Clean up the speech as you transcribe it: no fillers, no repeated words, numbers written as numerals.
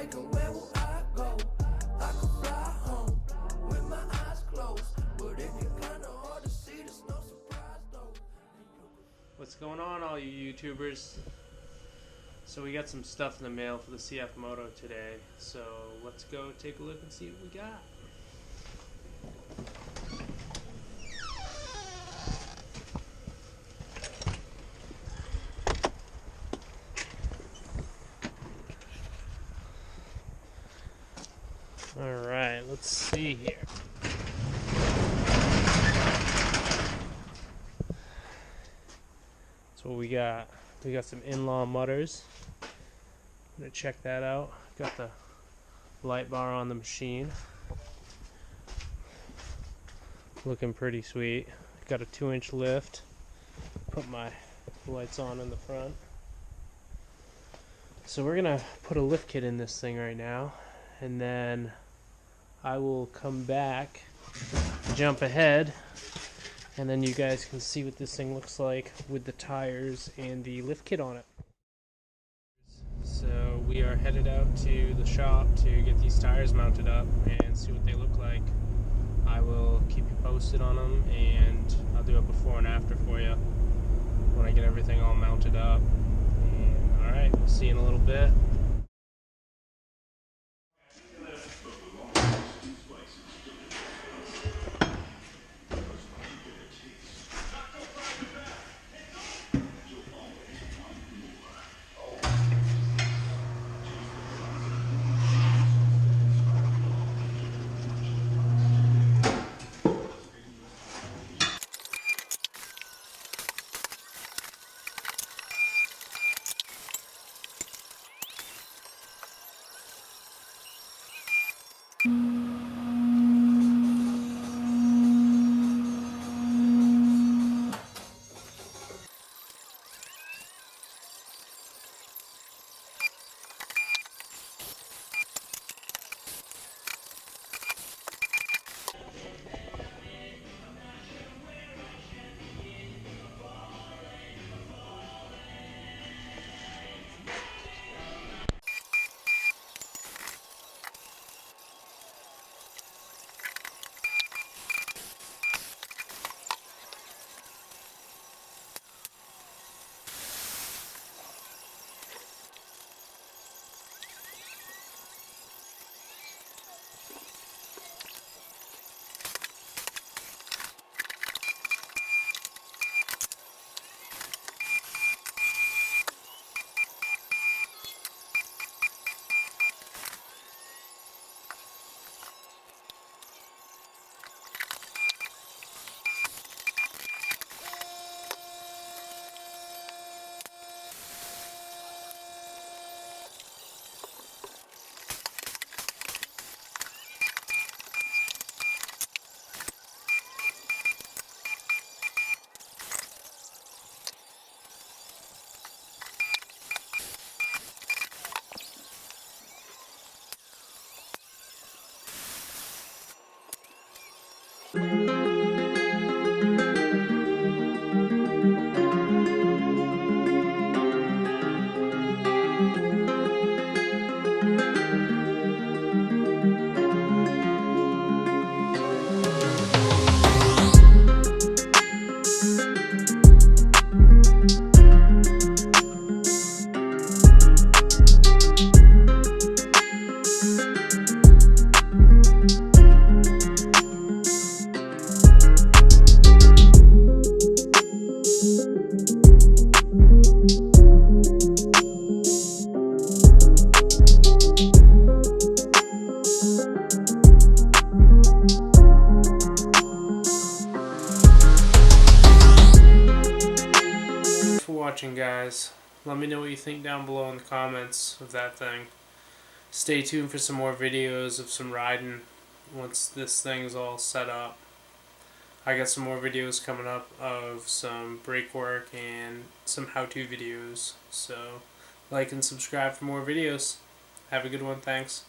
like, and where will I go? I could fly home with my eyes closed, but it get kinda hard to see, there's no surprise though. What's going on, all you YouTubers? So we got some stuff in the mail for the CF Moto today, so let's go take a look and see what we got. Alright, let's see here. That's what we got. We got some inlaw mudders. I'm gonna check that out. Got the light bar on the machine. Looking pretty sweet. Got a 2-inch lift. Put my lights on in the front. So we're gonna put a lift kit in this thing right now, and then I will come back, jump ahead, and then you guys can see what this thing looks like with the tires and the lift kit on it. So we are headed out to the shop to get these tires mounted up and see what they look like. I will keep you posted on them, and I'll do a before and after for you when I get everything all mounted up. And alright, we'll see you in a little bit. Watching, guys. Let me know what you think down below in the comments of that thing. Stay tuned for some more videos of some riding once this thing is all set up. I got some more videos coming up of some brake work and some how-to videos, so like and subscribe for more videos. Have a good one. Thanks.